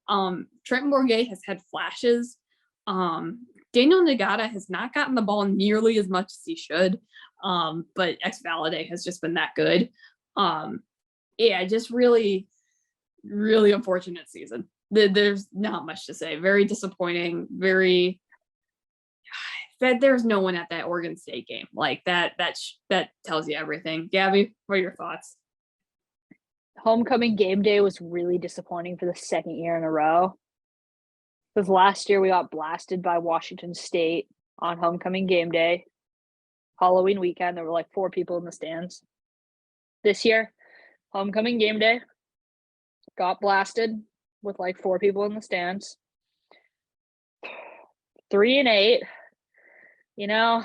Trenton Bourget has had flashes. Daniel Nagata has not gotten the ball nearly as much as he should. But Valade has just been that good. Yeah, just really, really unfortunate season. There's not much to say. Very disappointing. Very that there's no one at that Oregon State game. Like that tells you everything. Gabby, what are your thoughts? Homecoming game day was really disappointing for the second year in a row. Because last year we got blasted by Washington State on homecoming game day. Halloween weekend, there were like 4 people in the stands. This year, homecoming game day, got blasted with like 4 people in the stands. 3-8. You know,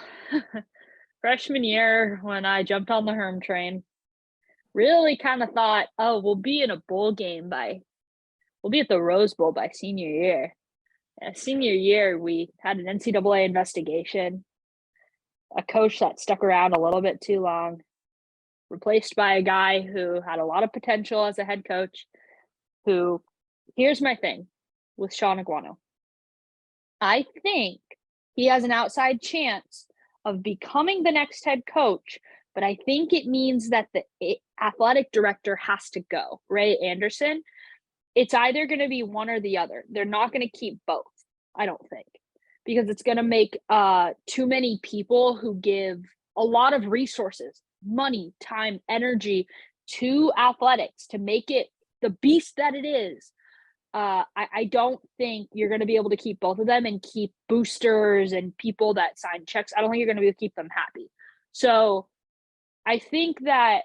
freshman year when I jumped on the Herm train, really kind of thought, oh, we'll be in a bowl game we'll be at the Rose Bowl by senior year. Senior year, we had an NCAA investigation, a coach that stuck around a little bit too long, replaced by a guy who had a lot of potential as a head coach, who, here's my thing with Sean Aguano. I think he has an outside chance of becoming the next head coach, but I think it means that the athletic director has to go, Ray Anderson. It's either going to be one or the other. They're not going to keep both, I don't think, because it's going to make too many people who give a lot of resources, money, time, energy to athletics to make it the beast that it is. I don't think you're going to be able to keep both of them and keep boosters and people that sign checks. I don't think you're going to be able to keep them happy. So I think that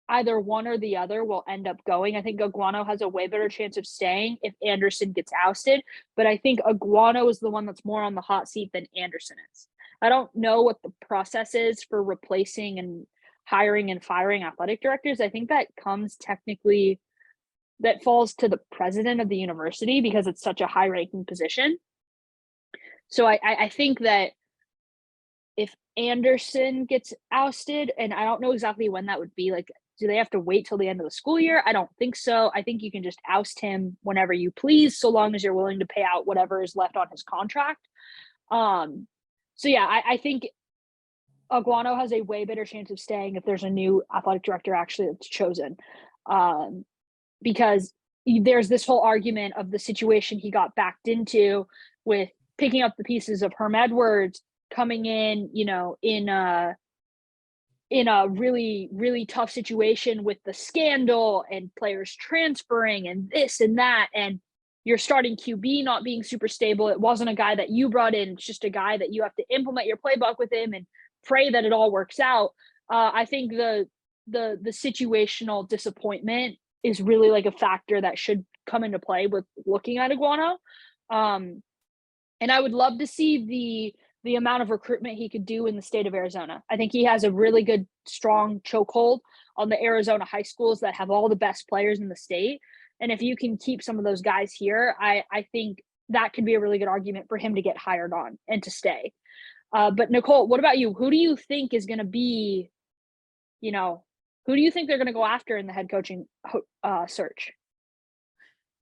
either one or the other will end up going. I think Aguano has a way better chance of staying if Anderson gets ousted, but I think Aguano is the one that's more on the hot seat than Anderson is. I don't know what the process is for replacing and hiring and firing athletic directors. I think that falls to the president of the university because it's such a high ranking position. So I think that if Anderson gets ousted, and I don't know exactly when that would be, like, do they have to wait till the end of the school year? I don't think so. I think you can just oust him whenever you please, so long as you're willing to pay out whatever is left on his contract. So yeah, I think Aguano has a way better chance of staying if there's a new athletic director actually that's chosen. Because there's this whole argument of the situation he got backed into with picking up the pieces of Herm Edwards coming in, in a really, really tough situation with the scandal and players transferring and this and that. And your starting QB not being super stable. It wasn't a guy that you brought in. It's just a guy that you have to implement your playbook with him and pray that it all works out. I think the situational disappointment is really like a factor that should come into play with looking at Aguano. And I would love to see the amount of recruitment he could do in the state of Arizona. I think he has a really good, strong chokehold on the Arizona high schools that have all the best players in the state. And if you can keep some of those guys here, I think that could be a really good argument for him to get hired on and to stay. But Nicole, what about you? Who do you think is going to be, who do you think they're going to go after in the head coaching search?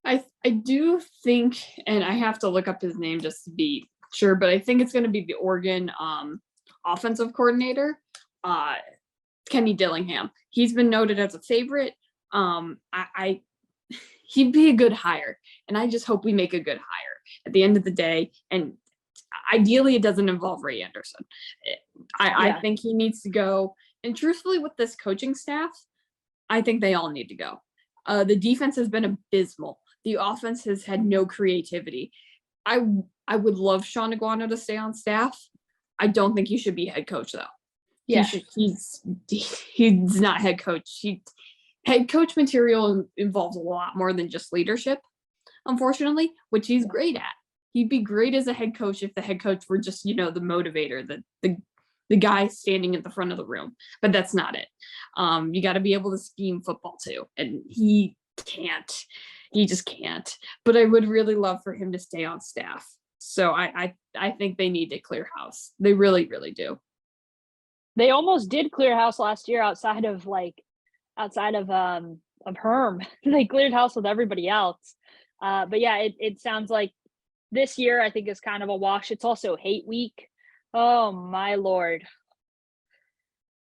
I do think, and I have to look up his name just to be sure, but I think it's going to be the Oregon offensive coordinator, Kenny Dillingham. He's been noted as a favorite. He'd be a good hire, and I just hope we make a good hire at the end of the day. And ideally, it doesn't involve Ray Anderson. I think he needs to go. And truthfully, with this coaching staff, I think they all need to go. The defense has been abysmal. The offense has had no creativity. I would love Sean Iguana to stay on staff. I don't think he should be head coach though. Yeah. He's not head coach. Head coach material involves a lot more than just leadership, unfortunately, which he's great at. He'd be great as a head coach if the head coach were just, the motivator, the guy standing at the front of the room, but that's not it. You got to be able to scheme football too, and he just can't. But I would really love for him to stay on staff. So I think they need to clear house. They really, really do. They almost did clear house last year outside of Herm. They cleared house with everybody else. But yeah, it sounds like this year I think is kind of a wash. It's also hate week. Oh my Lord.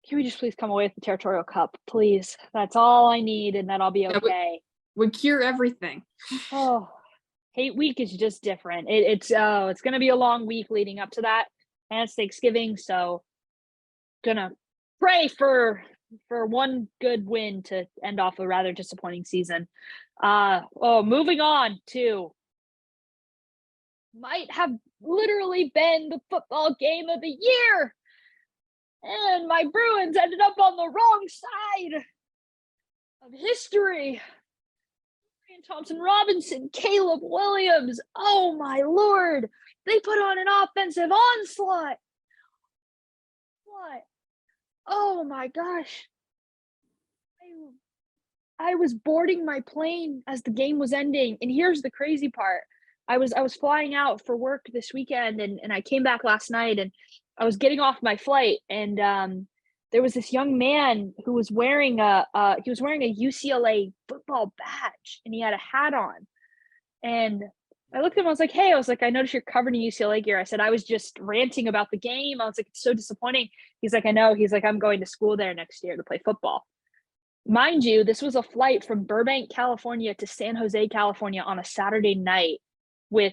Can we just please come away with the Territorial Cup, please? That's all I need, and then I'll be okay. Would cure everything. Oh, hate week is just different. It's going to be a long week leading up to that, and it's Thanksgiving, so gonna pray for one good win to end off a rather disappointing season. Moving on to might have literally been the football game of the year. And my Bruins ended up on the wrong side of history. Dorian Thompson-Robinson, Caleb Williams. Oh my Lord. They put on an offensive onslaught. What? Oh my gosh. I was boarding my plane as the game was ending. And here's the crazy part. I was flying out for work this weekend, and I came back last night, and I was getting off my flight, and there was this young man who was wearing a UCLA football badge, and he had a hat on. And I looked at him, I was like, hey, I noticed you're covered in UCLA gear. I said, I was just ranting about the game. I was like, it's so disappointing. He's like, I know. He's like, I'm going to school there next year to play football. Mind you, this was a flight from Burbank, California to San Jose, California on a Saturday night. The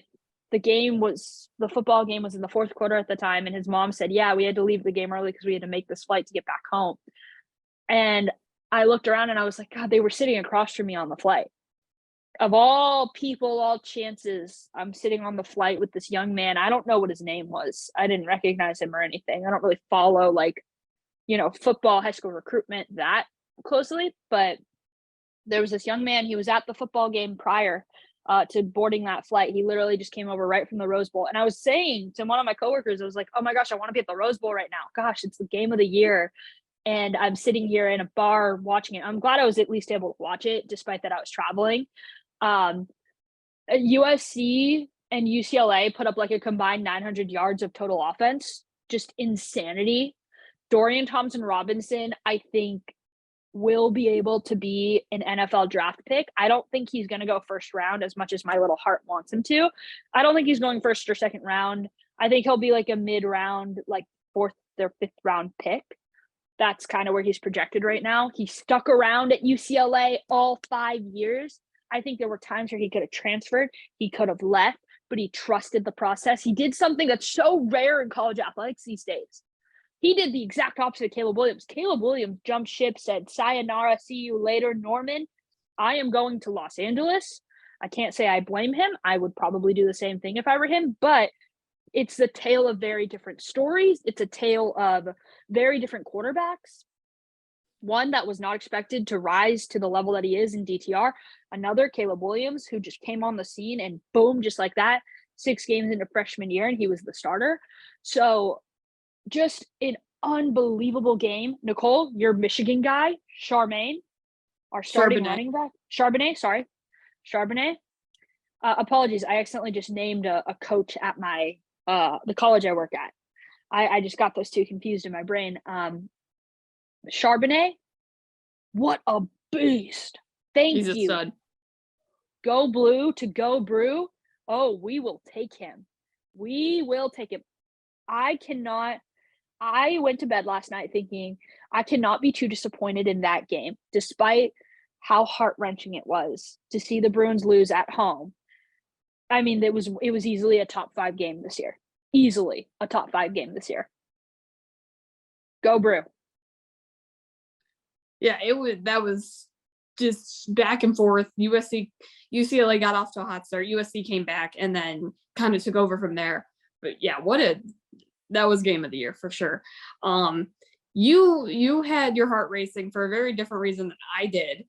football game was in the fourth quarter at the time, and his mom said, yeah, we had to leave the game early because we had to make this flight to get back home. And I looked around and I was like, God, they were sitting across from me on the flight. Of all people, all chances, I'm sitting on the flight with this young man. I don't know what his name was. I didn't recognize him or anything. I don't really follow football, high school recruitment that closely, but there was this young man. He was at the football game prior to boarding that flight. He literally just came over right from the Rose Bowl. And I was saying to one of my coworkers, I was like, oh my gosh, I want to be at the Rose Bowl right now. Gosh, it's the game of the year. And I'm sitting here in a bar watching it. I'm glad I was at least able to watch it, despite that I was traveling. USC and UCLA put up like a combined 900 yards of total offense. Just insanity. Dorian Thompson-Robinson, I think, will be able to be an NFL draft pick. I don't think he's going to go first round as much as my little heart wants him to. I don't think he's going first or second round. I think he'll be like a mid-round, like fourth or fifth round pick. That's kind of where he's projected right now. He stuck around at UCLA all 5 years. I think there were times where he could have transferred. He could have left, but he trusted the process. He did something that's so rare in college athletics these days. He did the exact opposite of Caleb Williams. Caleb Williams jumped ship, said, sayonara, see you later, Norman. I am going to Los Angeles. I can't say I blame him. I would probably do the same thing if I were him, but it's the tale of very different stories. It's a tale of very different quarterbacks. One that was not expected to rise to the level that he is in DTR. Another, Caleb Williams, who just came on the scene and boom, just like that, 6 games into freshman year, and he was the starter. So just an unbelievable game. Nicole, your Michigan guy, Charmaine, our starting running back. Charbonnet. Apologies, I accidentally just named a coach at my the college I work at. I just got those two confused in my brain. Charbonnet, what a beast. Thank you. He's a stud. Go Blue to go Brew. Oh, we will take him. We will take him. I went to bed last night thinking I cannot be too disappointed in that game, despite how heart-wrenching it was to see the Bruins lose at home. I mean, it was easily a top 5 game this year. Easily a top 5 game this year. Go Brew. Yeah, that was just back and forth. UCLA got off to a hot start. USC came back, and then kind of took over from there. But yeah, that was game of the year for sure. You had your heart racing for a very different reason than I did.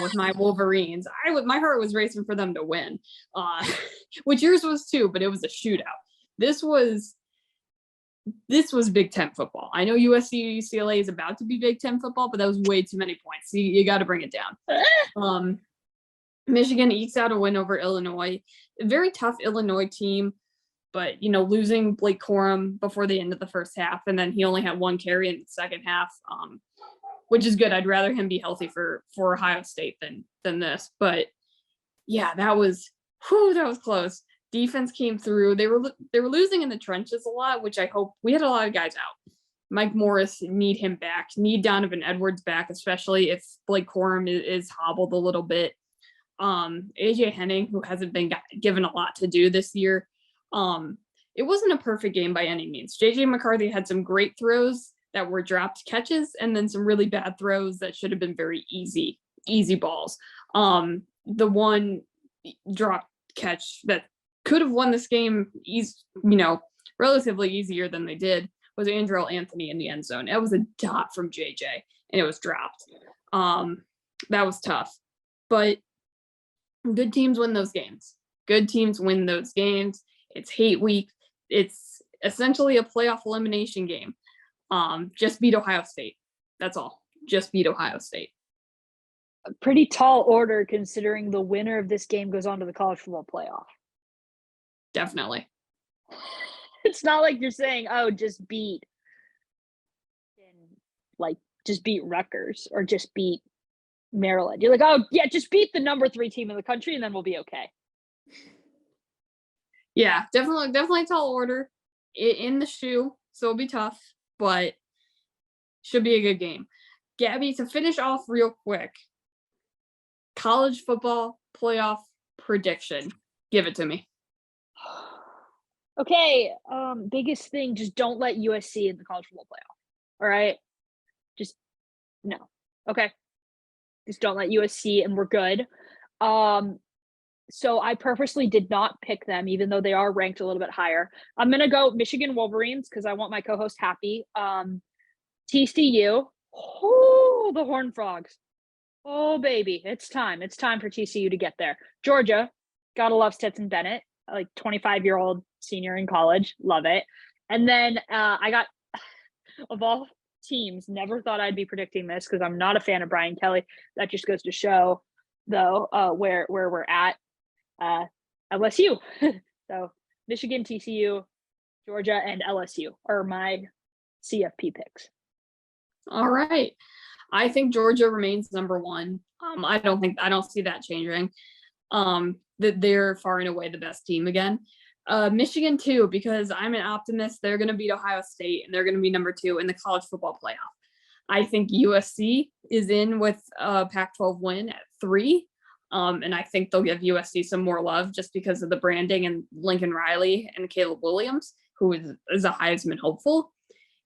With my Wolverines, my heart was racing for them to win, which yours was too, but it was a shootout. This was Big Ten football. I know USC UCLA is about to be Big Ten football, but that was way too many points. You got to bring it down. Michigan ekes out a win over Illinois. A very tough Illinois team, but losing Blake Corum before the end of the first half, and then he only had one carry in the second half, which is good. I'd rather him be healthy for Ohio State than this. But yeah, that was close. Defense came through. They were losing in the trenches a lot, which I hope we had a lot of guys out. Mike Morris, need him back. Need Donovan Edwards back, especially if Blake Corum is hobbled a little bit. AJ Henning, who hasn't been given a lot to do this year. It wasn't a perfect game by any means. JJ McCarthy had some great throws that were dropped catches, and then some really bad throws that should have been very easy balls. The one drop catch that could have won this game relatively easier than they did was Andrew Anthony in the end zone. It was a dot from JJ and it was dropped. That was tough, but good teams win those games. It's hate week. It's essentially a playoff elimination game. Just beat Ohio State. That's all. Just beat Ohio State. A pretty tall order considering the winner of this game goes on to the college football playoff. Definitely. It's not like you're saying, oh, just beat Rutgers or just beat Maryland. You're like, oh yeah, just beat the number 3 team in the country and then we'll be okay. Yeah, definitely tall order in the shoe. So it'll be tough, but should be a good game. Gabby, to finish off real quick, college football playoff prediction. Give it to me. Okay, biggest thing, just don't let USC in the college football playoff. All right? Just no. Okay. Just don't let USC and we're good. So I purposely did not pick them, even though they are ranked a little bit higher. I'm going to go Michigan Wolverines because I want my co-host happy. TCU. Oh, the Horned Frogs. Oh, baby. It's time. It's time for TCU to get there. Georgia. Gotta love Stetson Bennett, like 25-year-old senior in college. Love it. And then I got, of all teams, never thought I'd be predicting this because I'm not a fan of Brian Kelly. That just goes to show, though, where we're at. LSU. So Michigan, TCU, Georgia, and LSU are my CFP picks. All right. I think Georgia remains number 1. I don't see that changing. That they're far and away the best team again. Michigan too, because I'm an optimist. They're going to beat Ohio State and they're going to be number 2 in the college football playoff. I think USC is in with a Pac-12 win at 3. And I think they'll give USC some more love just because of the branding and Lincoln Riley and Caleb Williams, who is a Heisman hopeful.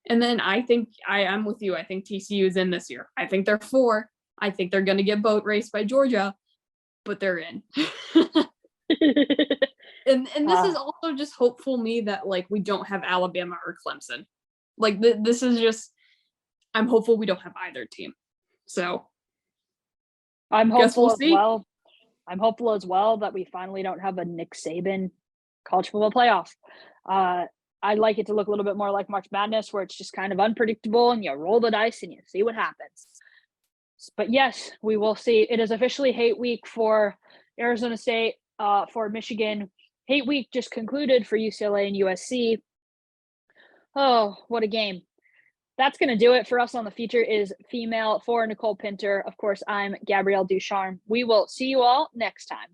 And then I think I'm with you. I think TCU is in this year. I think they're 4. I think they're going to get boat raced by Georgia, but they're in. and this is also just hopeful me that like we don't have Alabama or Clemson. Like this is just, I'm hopeful we don't have either team. So I'm hopeful I'm hopeful as well that we finally don't have a Nick Saban college football playoff. I'd like it to look a little bit more like March Madness, where it's just kind of unpredictable and you roll the dice and you see what happens. But yes, we will see. It is officially hate week for Arizona State, for Michigan. Hate week just concluded for UCLA and USC. Oh, what a game. That's going to do it for us on The Feature is Female. For Nicole Pinter, of course, I'm Gabrielle Ducharme. We will see you all next time.